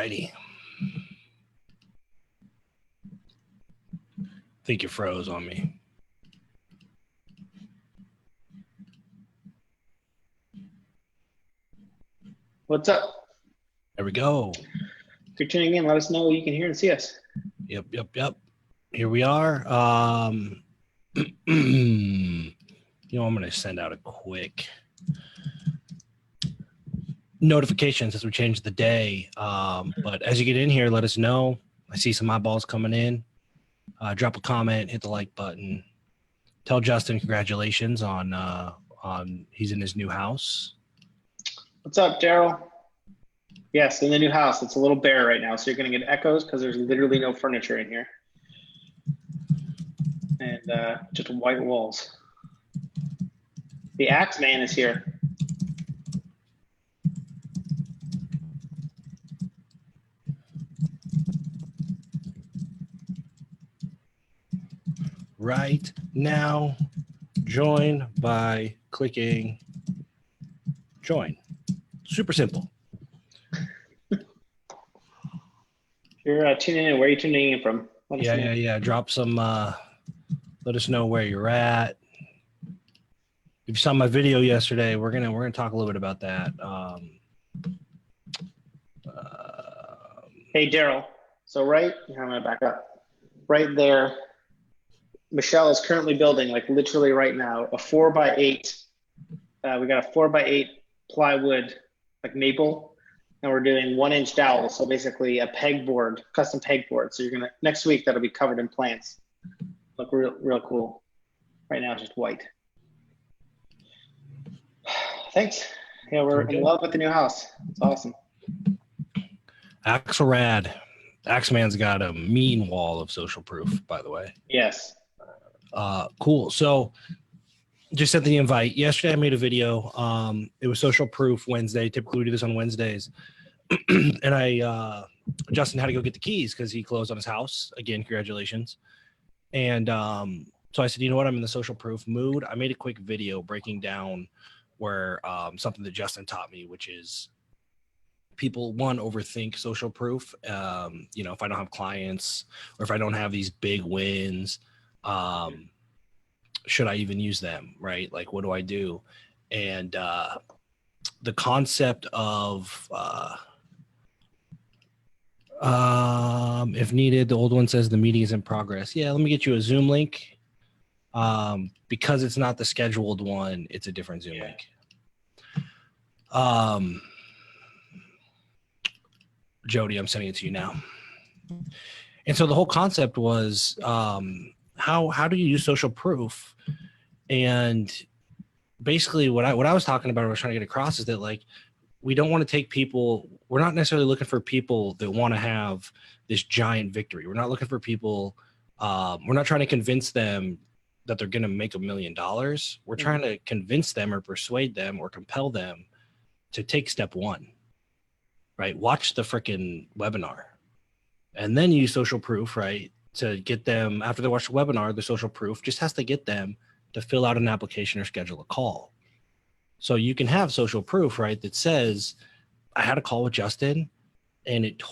righty. I think you froze on me. What's up? There we go. If you're tuning in, let us know you can hear and see us. Yep. Here we are. I'm going to send out a quick notification since we changed the day. But as you get in here, let us know. I see some eyeballs coming in. Drop a comment, hit the like button. Tell Justin congratulations on he's in his new house. What's up, Daryl? Yes, in the new house. It's a little bare right now, so you're going to get echoes because there's literally no furniture in here. And just white walls. The Axe Man is here. Right now, join by clicking join. Super simple. You're tuning in. Where are you tuning in from? Yeah. Drop some. Let us know where you're at. If you saw my video yesterday, we're gonna talk a little bit about that. Hey, Daryl. So here, I'm gonna back up. Right there, Michelle is currently building, like literally right now, a 4x8. We got a 4x8 plywood, like maple, and we're doing 1-inch dowel. So basically a pegboard, custom pegboard. So next week that'll be covered in plants. Look real cool. Right now it's just white. Thanks. Yeah, we're in love with the new house. It's awesome. Axelrad. Axeman's got a mean wall of social proof, by the way. Yes. Cool. So just sent the invite. Yesterday I made a video. It was Social Proof Wednesday. Typically we do this on Wednesdays. And Justin had to go get the keys because he closed on his house. Again, congratulations. And so I said, you know what? I'm in the social proof mood. I made a quick video breaking down where something that Justin taught me, which is people, one, overthink social proof. If I don't have clients or if I don't have these big wins, should I even use them, right? Like, what do I do? And the concept of if needed, the old one says the meeting is in progress. Yeah, let me get you a Zoom link. Because it's not the scheduled one, it's a different Zoom link. Jody, I'm sending it to you now. And so the whole concept was how do you use social proof? And basically what I was talking about, what I was trying to get across is that, like, we don't want to take people, we're not necessarily looking for people that want to have this giant victory. We're not looking for people, we're not trying to convince them that they're going to make $1 million. We're trying to convince them or persuade them or compel them to take step one, right? Watch the freaking webinar and then use social proof, right? To get them, after they watch the webinar, the social proof just has to get them to fill out an application or schedule a call. So you can have social proof, right? That says, I had a call with Justin and it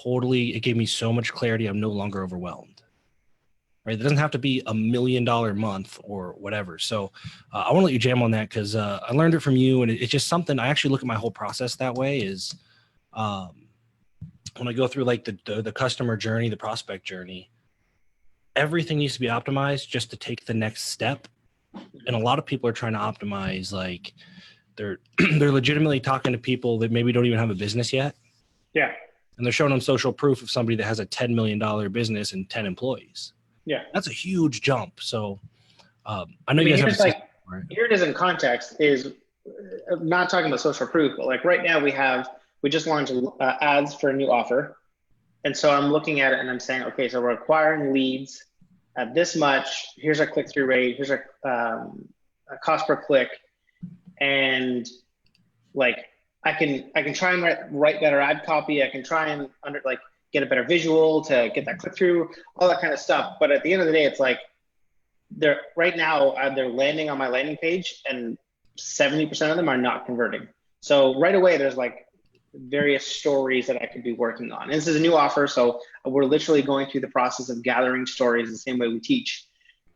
gave me so much clarity. I'm no longer overwhelmed, right? It doesn't have to be $1 million month or whatever. So I want to let you jam on that because I learned it from you. And it's just something I actually look at my whole process that way is when I go through like the customer journey, the prospect journey, everything needs to be optimized just to take the next step. And a lot of people are trying to optimize, like they're legitimately talking to people that maybe don't even have a business yet. Yeah. And they're showing them social proof of somebody that has a $10 million business and 10 employees. Yeah. That's a huge jump. So I know you guys have here it is in context is not talking about social proof, but like right now we just launched ads for a new offer. And so I'm looking at it and I'm saying, okay, so we're acquiring leads at this much. Here's our click-through rate. Here's our cost per click. And like, I can try and write better ad copy. I can try and get a better visual to get that click-through, all that kind of stuff. But at the end of the day, it's like they're landing on my landing page and 70% of them are not converting. So right away, there's like various stories that I could be working on. And this is a new offer, so we're literally going through the process of gathering stories the same way we teach.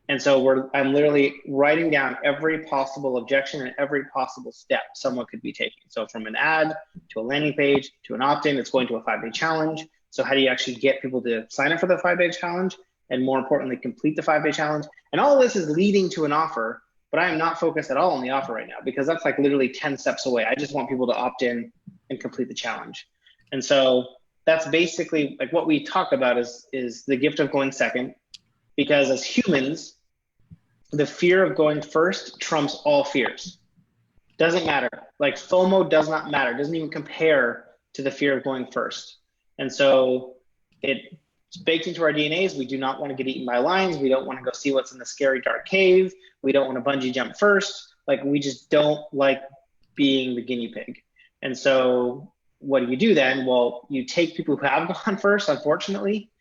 And so I'm literally writing down every possible objection and every possible step someone could be taking. So from an ad to a landing page to an opt-in, it's going to a 5-day challenge. So how do you actually get people to sign up for the 5-day challenge? And more importantly, complete the 5-day challenge. And all of this is leading to an offer, but I am not focused at all on the offer right now because that's like literally 10 steps away. I just want people to opt in and complete the challenge. And so that's basically like what we talk about is the gift of going second, because as humans, the fear of going first trumps all fears. Doesn't matter. Like FOMO does not matter. Doesn't even compare to the fear of going first. And so it's baked into our DNAs. We do not want to get eaten by lions. We don't want to go see what's in the scary dark cave. We don't want to bungee jump first. Like we just don't like being the guinea pig. And so what do you do then? Well, you take people who have gone first, unfortunately,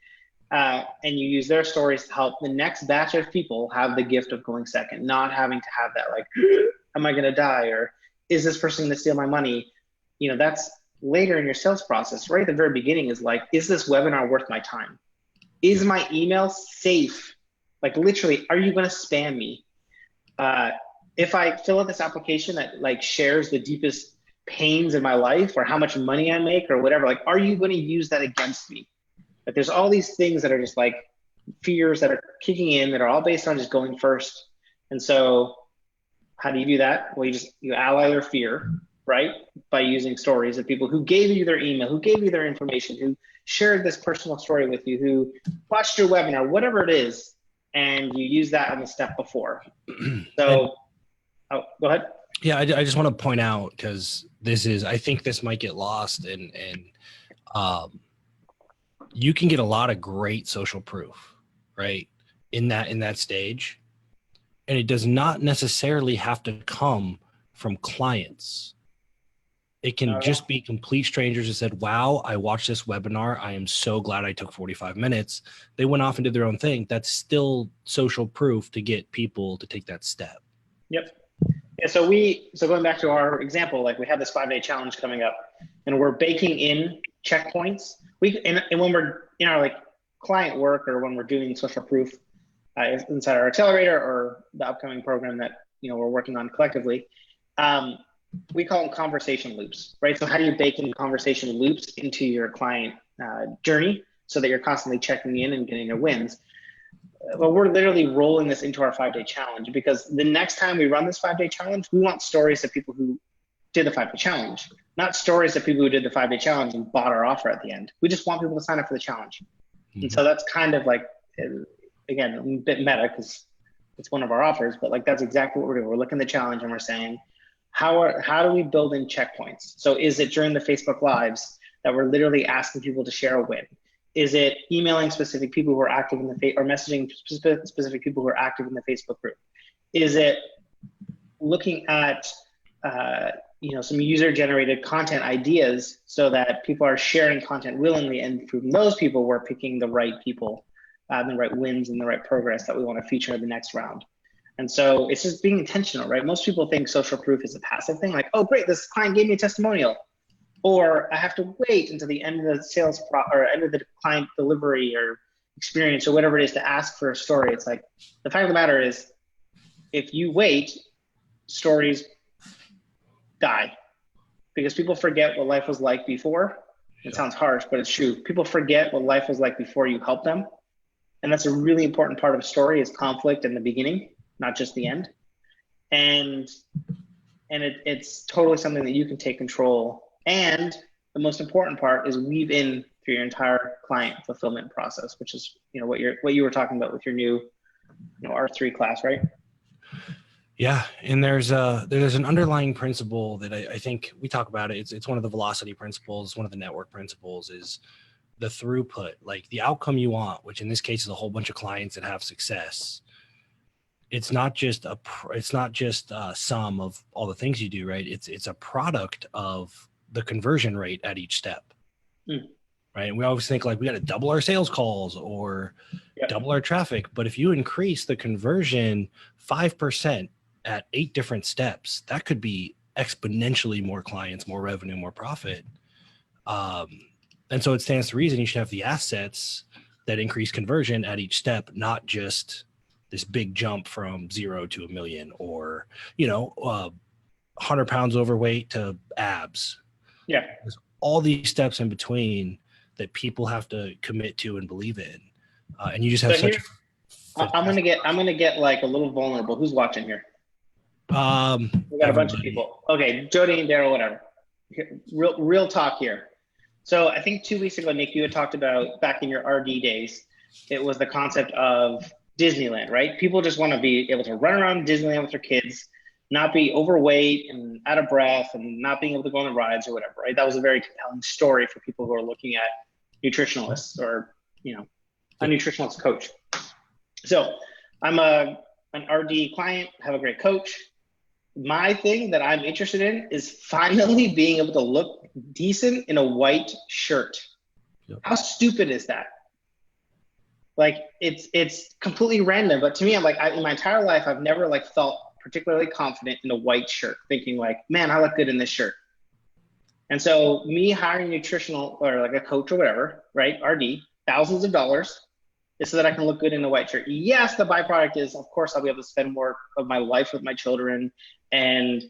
and you use their stories to help the next batch of people have the gift of going second, not having to have that like, am I going to die? Or is this person going to steal my money? You know, that's later in your sales process. Right at the very beginning is like, is this webinar worth my time? Is my email safe? Like literally, are you going to spam me? If I fill out this application that like shares the deepest pains in my life or how much money I make or whatever, like, are you going to use that against me? But there's all these things that are just like fears that are kicking in that are all based on just going first. And so how do you do that? Well, you ally their fear, right? By using stories of people who gave you their email, who gave you their information, who shared this personal story with you, who watched your webinar, whatever it is, and you use that on the step before. So, go ahead. Yeah, I just want to point out, because I think this might get lost, and you can get a lot of great social proof, right? In that stage. And it does not necessarily have to come from clients. It can just be complete strangers who said, wow, I watched this webinar. I am so glad I took 45 minutes. They went off and did their own thing. That's still social proof to get people to take that step. Yep. Yeah, so going back to our example, like we have this 5-day challenge coming up and we're baking in checkpoints. And when we're in our like client work or when we're doing social proof inside our accelerator or the upcoming program that we're working on collectively, we call them conversation loops, right? So how do you bake in conversation loops into your client journey so that you're constantly checking in and getting your wins? Well, we're literally rolling this into our 5-day challenge because the next time we run this 5-day challenge, we want stories of people who did the 5-day challenge, not stories of people who did the 5-day challenge and bought our offer at the end. We just want people to sign up for the challenge. Mm-hmm. And so that's kind of like, again, a bit meta because it's one of our offers, but like that's exactly what we're doing. We're looking at the challenge and we're saying, how do we build in checkpoints? So is it during the Facebook Lives that we're literally asking people to share a win? Is it emailing specific people who are active in the or messaging specific people who are active in the Facebook group? Is it looking at some user-generated content ideas so that people are sharing content willingly, and from those people we're picking the right people, the right wins and the right progress that we want to feature in the next round. And so it's just being intentional, right? Most people think social proof is a passive thing, like, oh great, this client gave me a testimonial. Or I have to wait until the end of the or end of the client delivery or experience or whatever it is to ask for a story. It's like, the fact of the matter is, if you wait, stories die because people forget what life was like before. It sounds harsh, but it's true. People forget what life was like before you helped them. And that's a really important part of a story is conflict in the beginning, not just the end. And it's totally something that you can take control. And the most important part is weave in through your entire client fulfillment process, which is what you were talking about with your new R3 class, right? Yeah, and there's an underlying principle that I think we talk about it. It's one of the velocity principles, one of the network principles is the throughput, like the outcome you want, which in this case is a whole bunch of clients that have success. It's not just a sum of all the things you do, right? It's a product of the conversion rate at each step, right? And we always think like we got to double our sales calls or double our traffic. But if you increase the conversion 5% at 8 different steps, that could be exponentially more clients, more revenue, more profit. And so it stands to reason you should have the assets that increase conversion at each step, not just this big jump from 0 to a million, or 100 pounds overweight to abs. Yeah. There's all these steps in between that people have to commit to and believe in, and you just have So I'm gonna get like a little vulnerable. Who's watching here? We got a bunch of people. Okay, Jody and Daryl, whatever. Real talk here. So I think 2 weeks ago, Nick, you had talked about back in your RD days, it was the concept of Disneyland, right? People just want to be able to run around Disneyland with their kids, not be overweight and out of breath and not being able to go on the rides or whatever, right? That was a very compelling story for people who are looking at nutritionalists or, a nutritionalist coach. So I'm an RD client, have a great coach. My thing that I'm interested in is finally being able to look decent in a white shirt. Yep. How stupid is that? Like it's completely random, but to me, I'm like, in my entire life, I've never like felt particularly confident in a white shirt, thinking like, man, I look good in this shirt. And so me hiring nutritional or like a coach or whatever, right? RD, thousands of dollars, is so that I can look good in a white shirt. Yes, the byproduct is, of course, I'll be able to spend more of my life with my children and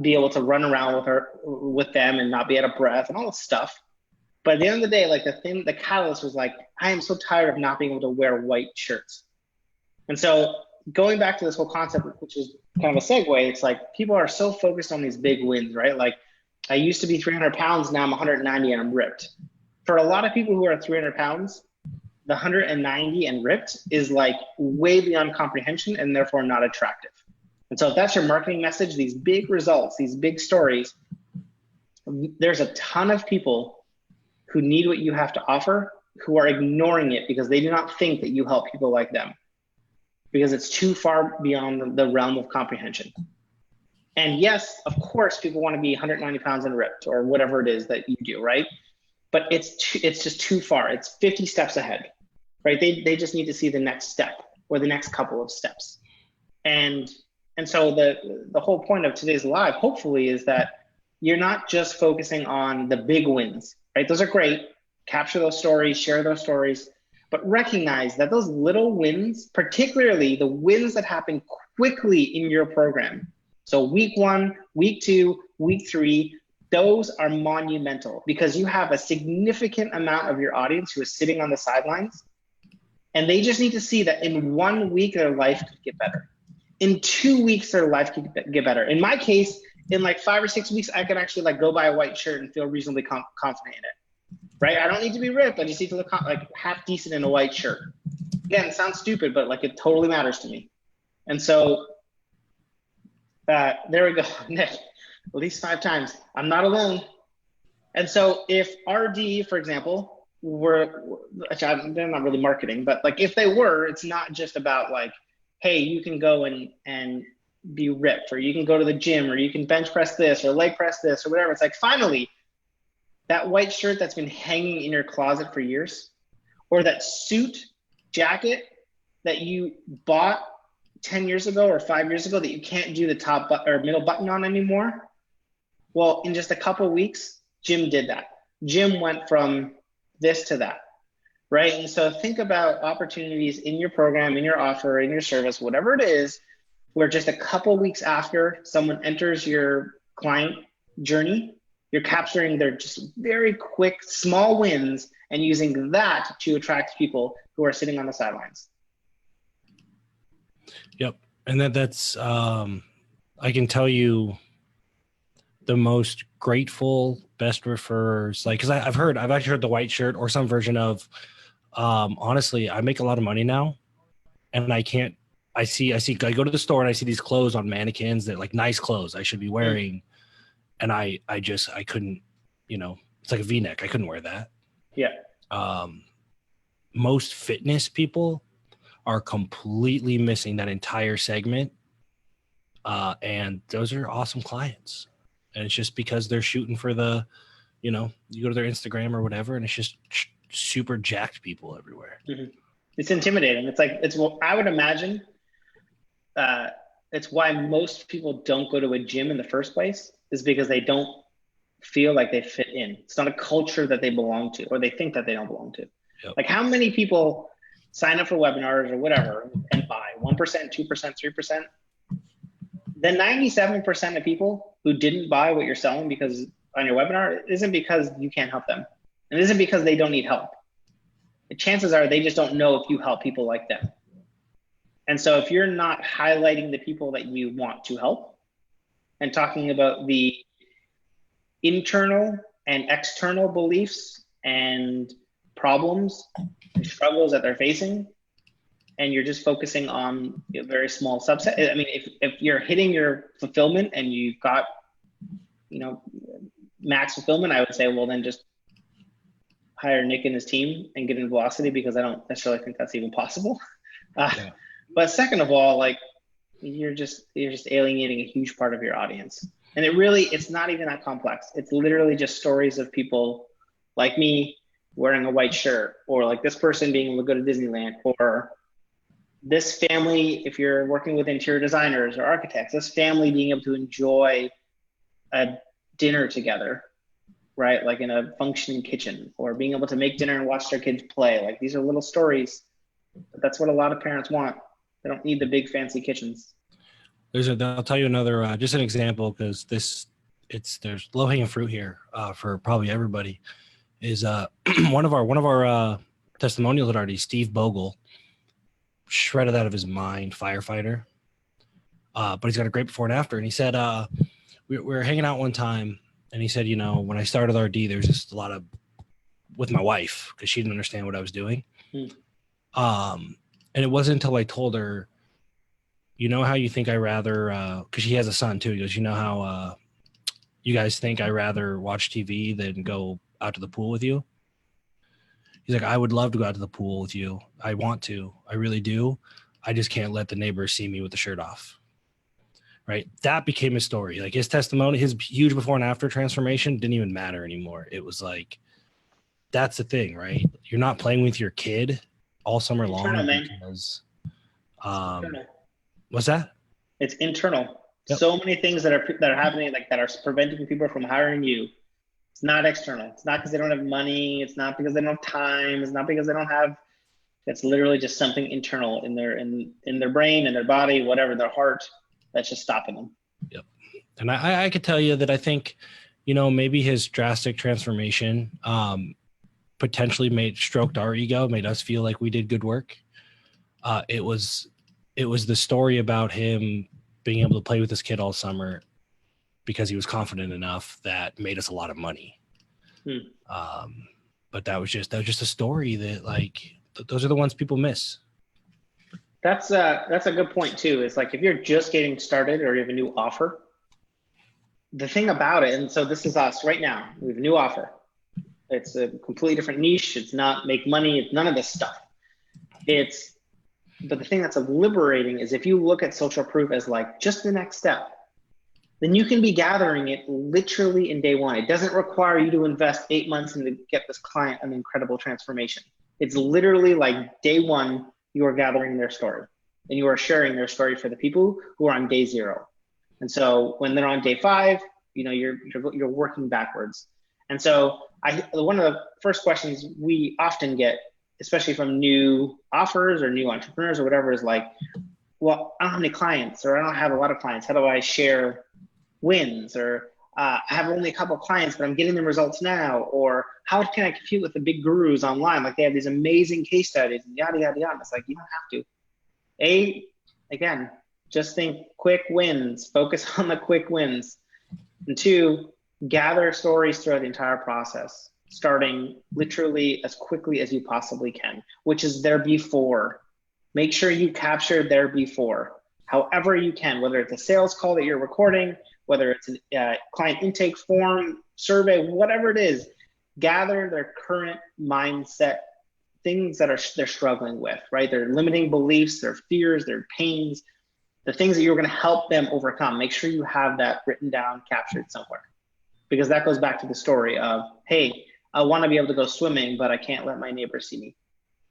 be able to run around with them and not be out of breath and all this stuff. But at the end of the day, like the catalyst was like, I am so tired of not being able to wear white shirts. And so going back to this whole concept, which is kind of a segue, it's like people are so focused on these big wins, right? Like I used to be 300 pounds, now I'm 190 and I'm ripped. For a lot of people who are 300 pounds, the 190 and ripped is like way beyond comprehension and therefore not attractive. And so if that's your marketing message, these big results, these big stories, there's a ton of people who need what you have to offer who are ignoring it because they do not think that you help people like them because it's too far beyond the realm of comprehension. And yes, of course, people want to be 190 pounds and ripped or whatever it is that you do, right? But it's just too far. It's 50 steps ahead, right? They just need to see the next step or the next couple of steps. And so the whole point of today's live, hopefully, is that you're not just focusing on the big wins, right? Those are great. Capture those stories, share those stories, but recognize that those little wins, particularly the wins that happen quickly in your program. So week 1, week 2, week 3, those are monumental because you have a significant amount of your audience who is sitting on the sidelines and they just need to see that in 1 week, their life could get better. In 2 weeks, their life could get better. In my case, in like 5 or 6 weeks, I could actually like go buy a white shirt and feel reasonably confident in it, right? I don't need to be ripped. I just need to look like half decent in a white shirt. Again, it sounds stupid, but like it totally matters to me. And so there we go, Nick. At least 5 times. I'm not alone. And so if RD, for example, they're not really marketing, but like if they were, it's not just about like, hey, you can go and be ripped, or you can go to the gym, or you can bench press this or leg press this or whatever. It's like, finally, that white shirt that's been hanging in your closet for years, or that suit jacket that you bought 10 years ago or 5 years ago that you can't do the top or middle button on anymore. Well, in just a couple of weeks, Jim did that. Jim went from this to that, right? And so think about opportunities in your program, in your offer, in your service, whatever it is, where just a couple of weeks after someone enters your client journey, you're capturing their just very quick, small wins and using that to attract people who are sitting on the sidelines. Yep. And that's I can tell you the most grateful, best referrers, like, because I've actually heard the white shirt or some version of, honestly, I make a lot of money now and I go to the store and I see these clothes on mannequins that like nice clothes I should be wearing. And I couldn't, it's like a V-neck. I couldn't wear that. Yeah. Most fitness people are completely missing that entire segment. And those are awesome clients. And it's just because they're shooting for the, you go to their Instagram or whatever, and it's just super jacked people everywhere. Mm-hmm. It's intimidating. It's like, I would imagine it's why most people don't go to a gym in the first place, is because they don't feel like they fit in. It's not a culture that they belong to, or they think that they don't belong to. Yep. Like, how many people sign up for webinars or whatever and buy 1%, 2%, 3%? Then 97% of people who didn't buy what you're selling because on your webinar isn't because you can't help them. And it isn't because they don't need help. The chances are they just don't know if you help people like them. And so if you're not highlighting the people that you want to help and talking about the internal and external beliefs and problems and struggles that they're facing, and you're just focusing on a very small subset. I mean, if you're hitting your fulfillment and you've got, max fulfillment, I would say, well, then just hire Nick and his team and get in velocity, because I don't necessarily think that's even possible. Yeah. But second of all, like, you're just alienating a huge part of your audience. And it's not even that complex. It's literally just stories of people like me wearing a white shirt, or like this person being able to go to Disneyland, or this family, if you're working with interior designers or architects, this family being able to enjoy a dinner together, right? Like in a functioning kitchen, or being able to make dinner and watch their kids play. Like, these are little stories, but that's what a lot of parents want. They don't need the big fancy kitchens. I'll tell you another, just an example, because there's low hanging fruit here for probably everybody. Is one of our testimonials at RD, Steve Bogle, shredded out of his mind, firefighter, but he's got a great before and after. And he said we were hanging out one time, and he said, when I started RD, there was just a lot of with my wife, because she didn't understand what I was doing. And it wasn't until I told her, how you think I rather, because she has a son too. He goes, how you guys think I rather watch TV than go out to the pool with you? He's like, I would love to go out to the pool with you. I want to. I really do. I just can't let the neighbors see me with the shirt off. Right? That became his story. Like, his testimony, his huge before and after transformation didn't even matter anymore. It was like, that's the thing, right? You're not playing with your kid all summer long. Because, what's that? It's internal. Yep. So many things that are happening, like, that are preventing people from hiring you. It's not external. It's not because they don't have money. It's not because they don't have time. It's not because they don't have. It's literally just something internal in their brain, in their body, whatever, their heart, that's just stopping them. Yep. And I could tell you that I think, maybe his drastic transformation potentially stroked our ego, made us feel like we did good work. It was the story about him being able to play with this kid all summer because he was confident enough that made us a lot of money. But that was just a story that, like, those are the ones people miss. That's a good point too. It's like, if you're just getting started or you have a new offer, the thing about it, and so this is us right now, we have a new offer. It's a completely different niche. It's not make money. It's none of this stuff. But the thing that's liberating is, if you look at social proof as like just the next step, then you can be gathering it literally in day one. It doesn't require you to invest 8 months and to get this client an incredible transformation. It's literally like day one, you are gathering their story, and you are sharing their story for the people who are on day 0. And so when they're on day 5, you're working backwards. And so one of the first questions we often get, especially from new offers or new entrepreneurs or whatever, is like, well, I don't have any clients, or I don't have a lot of clients. How do I share wins? Or I have only a couple of clients, but I'm getting them results now. Or how can I compete with the big gurus online? Like, they have these amazing case studies and yada, yada, yada. It's like, you don't have to. Again, just think quick wins, focus on the quick wins. And 2, gather stories throughout the entire process, starting literally as quickly as you possibly can, which is their before. Make sure you capture their before, however you can, whether it's a sales call that you're recording, whether it's a client intake form, survey, whatever it is. Gather their current mindset, things that they're struggling with, right? Their limiting beliefs, their fears, their pains, the things that you're going to help them overcome. Make sure you have that written down, captured somewhere, because that goes back to the story of, hey, I want to be able to go swimming, but I can't let my neighbors see me.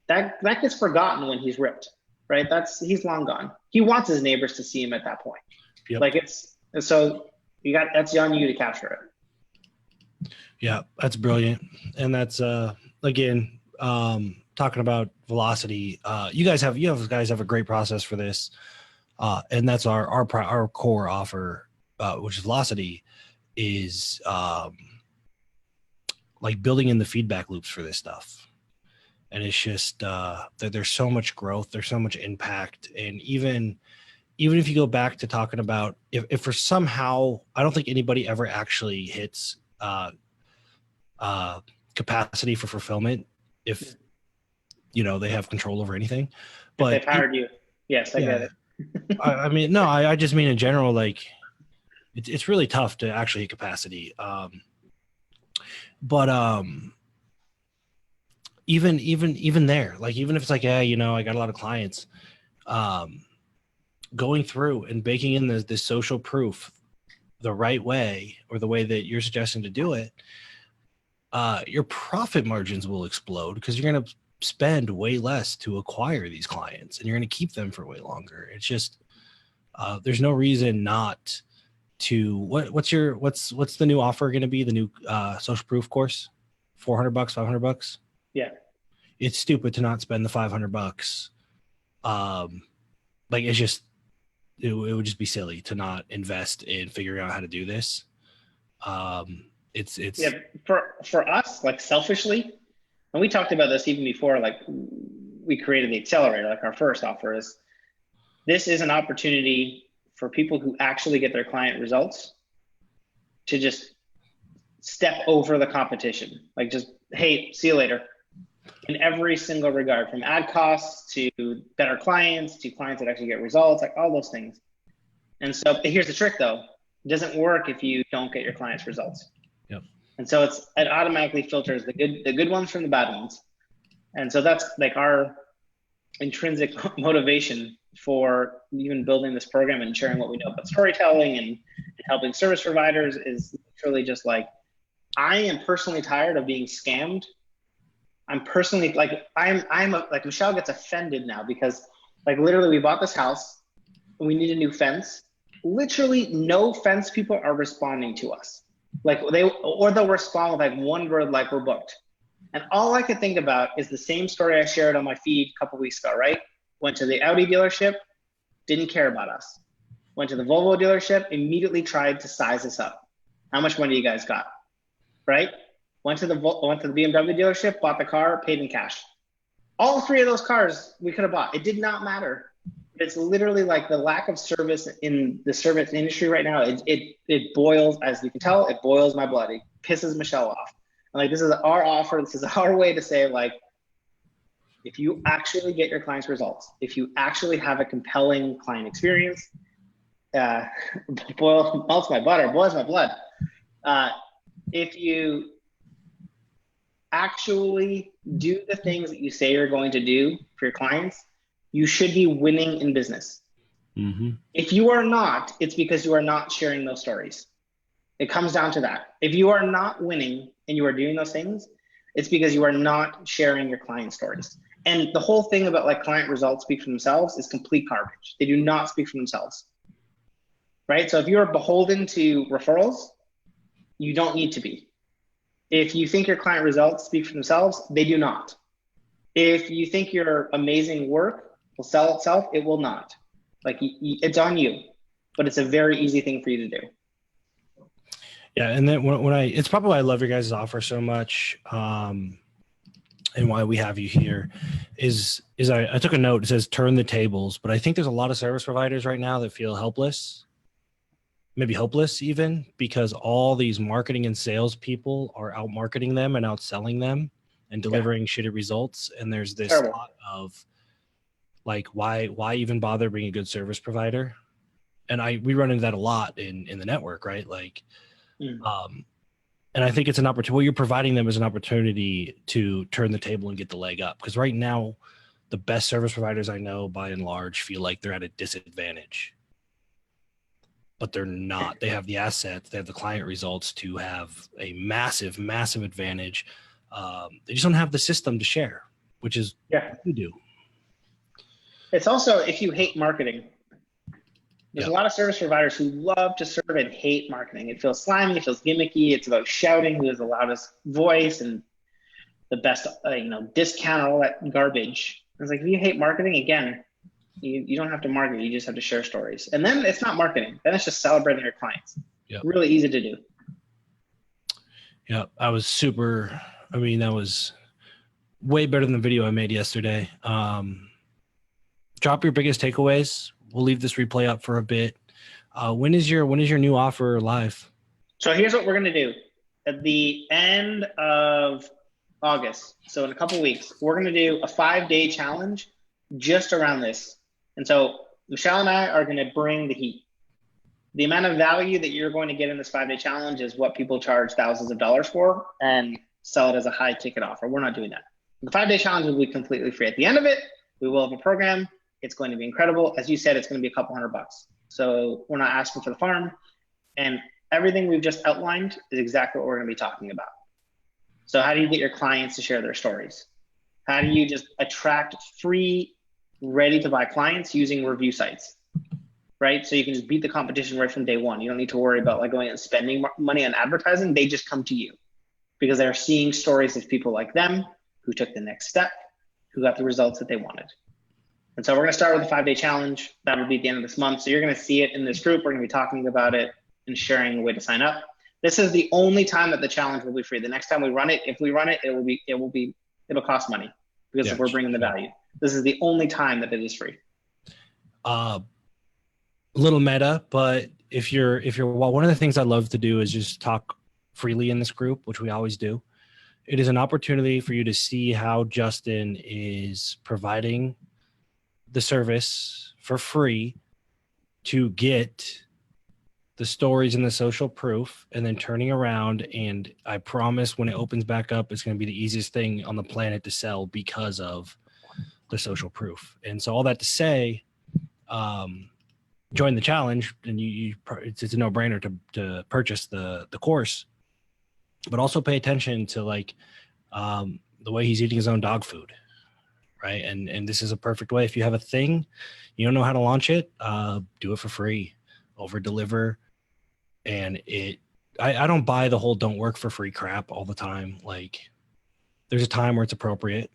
That gets forgotten when he's ripped, right? He's long gone. He wants his neighbors to see him at that point. Yep. Like, that's on you to capture it. Yeah, that's brilliant. And that's again, talking about velocity. You guys have a great process for this. And that's our core offer, which is velocity, is like building in the feedback loops for this stuff. And it's just that there's so much growth, there's so much impact. And even if you go back to talking about if for somehow, I don't think anybody ever actually hits capacity for fulfillment if they have control over anything. But If they've hired you, yes, I get it. I mean, no, I just mean in general, like it's really tough to actually hit capacity. But even there, like even if it's like, yeah, I got a lot of clients, going through and baking in this social proof the right way, or the way that you're suggesting to do it, your profit margins will explode because you're going to spend way less to acquire these clients and you're going to keep them for way longer. It's just there's no reason not to. What's the new offer going to be? The new social proof course, $400, $500. Yeah, it's stupid to not spend the $500. Like it's just it would just be silly to not invest in figuring out how to do this. It's yeah. For us, like selfishly, and we talked about this even before, like we created the accelerator. Like our first offer is, this is an opportunity for people who actually get their client results to just step over the competition. Like just, hey, see you later. In every single regard, from ad costs to better clients to clients that actually get results, like all those things. And so here's the trick though. It doesn't work if you don't get your clients results. Yep. And so it automatically filters the good ones from the bad ones. And so that's like our intrinsic motivation for even building this program and sharing what we know about storytelling and helping service providers is literally just like, I am personally tired of being scammed. I'm personally like, like Michelle gets offended now because like literally we bought this house and we need a new fence. Literally no fence people are responding to us. Like they'll respond with like one word, like we're booked. And all I could think about is the same story I shared on my feed a couple weeks ago, right? Went to the Audi dealership, didn't care about us. Went to the Volvo dealership, immediately tried to size us up. How much money you guys got, right? Went to the BMW dealership, bought the car, paid in cash. All three of those cars we could have bought. It did not matter. It's literally like the lack of service in the service industry right now. It boils, as you can tell, it boils my blood. It pisses Michelle off. And like, this is our offer. This is our way to say, like, if you actually get your clients results, if you actually have a compelling client experience, melts my butter, boils my blood. If you actually do the things that you say you're going to do for your clients, you should be winning in business. Mm-hmm. If you are not, it's because you are not sharing those stories. It comes down to that. If you are not winning and you are doing those things, it's because you are not sharing your client stories. And the whole thing about like client results speak for themselves is complete garbage. They do not speak for themselves, right? So if you're beholden to referrals, you don't need to be. If you think your client results speak for themselves, they do not. If you think your amazing work will sell itself, it will not. Like it's on you, but it's a very easy thing for you to do. Yeah, and then it's probably why I love your guys' offer so much, and why we have you here, is I took a note. It says turn the tables, but I think there's a lot of service providers right now that feel helpless, maybe hopeless even, because all these marketing and sales people are out marketing them and outselling them and delivering shitty results. And there's this thought of like, why even bother being a good service provider? And we run into that a lot in the network, right? Like, and I think it's an opportunity. What you're providing them is an opportunity to turn the table and get the leg up. Because right now, the best service providers I know, by and large, feel like they're at a disadvantage. But they're not. They have the assets, they have the client results to have a massive, massive advantage. They just don't have the system to share, which is what we do. It's also, if you hate marketing, There's Yeah. a lot of service providers who love to serve and hate marketing. It feels slimy, it feels gimmicky. It's about shouting who has the loudest voice and the best, discount, all that garbage. It's like, if you hate marketing, again, you don't have to market. You just have to share stories. And then it's not marketing. Then it's just celebrating your clients. Yep. Really easy to do. Yeah. That was way better than the video I made yesterday. Drop your biggest takeaways. We'll leave this replay up for a bit. When is your new offer live? So here's what we're going to do. At the end of August, so in a couple weeks, we're going to do a 5-day challenge just around this. And so Michelle and I are going to bring the heat. The amount of value that you're going to get in this 5-day challenge is what people charge thousands of dollars for and sell it as a high ticket offer. We're not doing that. The 5-day challenge will be completely free. At the end of it, we will have a program. It's going to be incredible. As you said, it's going to be a couple $100. So we're not asking for the farm. And everything we've just outlined is exactly what we're going to be talking about. So how do you get your clients to share their stories? How do you just attract free, ready to buy clients using review sites, right? So you can just beat the competition right from day one. You don't need to worry about like going and spending money on advertising. They just come to you because they're seeing stories of people like them who took the next step, who got the results that they wanted. And so we're going to start with the 5-day challenge. That will be at the end of this month. So you're going to see it in this group. We're going to be talking about it and sharing a way to sign up. This is the only time that the challenge will be free. The next time we run it, if we run it, it'll cost money because we're bringing the value. This is the only time that it is free. A little meta, but if you're one of the things I love to do is just talk freely in this group, which we always do. It is an opportunity for you to see how Justin is providing the service for free to get the stories and the social proof, and then turning around. And I promise when it opens back up, it's going to be the easiest thing on the planet to sell because of the social proof. And so all that to say, join the challenge, and it's a no-brainer to purchase the course, but also pay attention to the way he's eating his own dog food. Right. And this is a perfect way. If you have a thing, you don't know how to launch it, do it for free, over deliver. And I don't buy the whole don't work for free crap all the time. Like, there's a time where it's appropriate.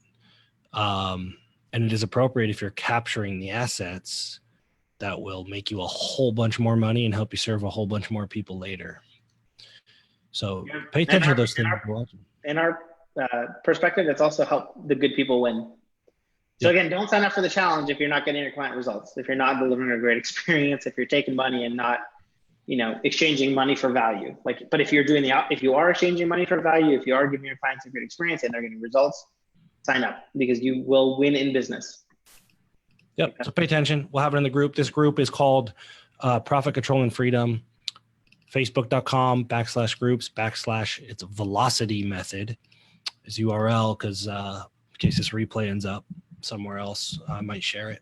And it is appropriate if you're capturing the assets that will make you a whole bunch more money and help you serve a whole bunch more people later. So pay attention to those things. In our perspective, it's also helped the good people win. So again, don't sign up for the challenge if you're not getting your client results, if you're not delivering a great experience, if you're taking money and not, exchanging money for value. But if you're if you are exchanging money for value, if you are giving your clients a great experience and they're getting results, sign up because you will win in business. Yep. So pay attention. We'll have it in the group. This group is called Profit Control and Freedom. Facebook.com/groups/ it's Velocity Method is URL, because in case this replay ends up somewhere else, I might share it.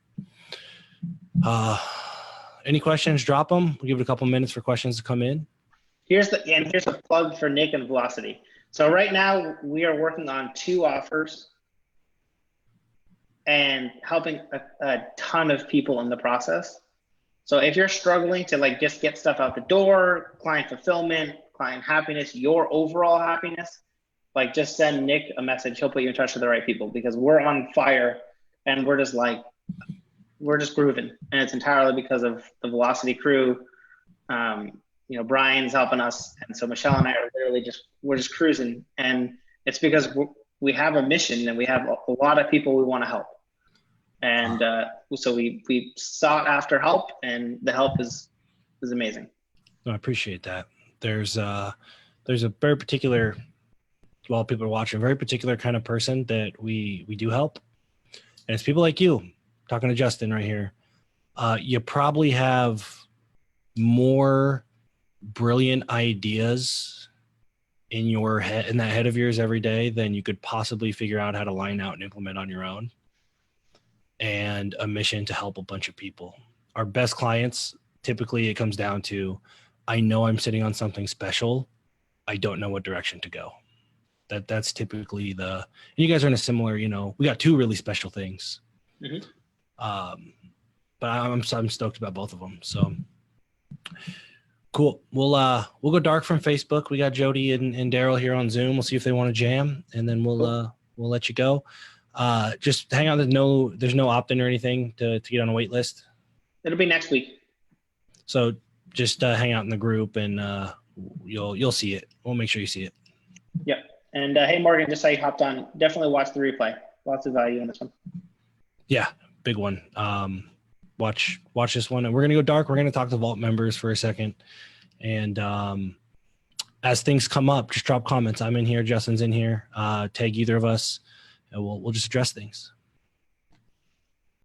Any questions, drop them. We'll give it a couple minutes for questions to come in. Here's a plug for Nick and Velocity. So right now we are working on 2 offers and helping a ton of people in the process. So if you're struggling to just get stuff out the door, client fulfillment, client happiness, your overall happiness, just send Nick a message. He'll put you in touch with the right people because we're on fire and we're just grooving. And it's entirely because of the Velocity crew. Brian's helping us. And so Michelle and I are literally we're just cruising. And it's because we have a mission and we have a lot of people we want to help. And so we sought after help, and the help is amazing. No, I appreciate that. There's a very particular, while people are watching, a very particular kind of person that we do help. And it's people like you, talking to Justin right here. You probably have more brilliant ideas in your head, in that head of yours every day, than you could possibly figure out how to line out and implement on your own. And a mission to help a bunch of people. Our best clients, typically it comes down to, I know I'm sitting on something special. I don't know what direction to go. That's typically and you guys are in a similar, we got 2 really special things. Mm-hmm. but I'm stoked about both of them. So cool. We'll go dark from Facebook. We got Jody and Daryl here on Zoom. We'll see if they want to jam, and then we'll let you go. Just hang on. There's no opt-in or anything to get on a wait list. It'll be next week. So just hang out in the group, and you'll see it. We'll make sure you see it. Yep. And hey, Morgan, just how you hopped on, definitely watch the replay. Lots of value in this one. Yeah, big one. Watch this one, and we're gonna go dark. We're gonna talk to Vault members for a second, and as things come up, just drop comments. I'm in here, Justin's in here. Tag either of us, and we'll just address things.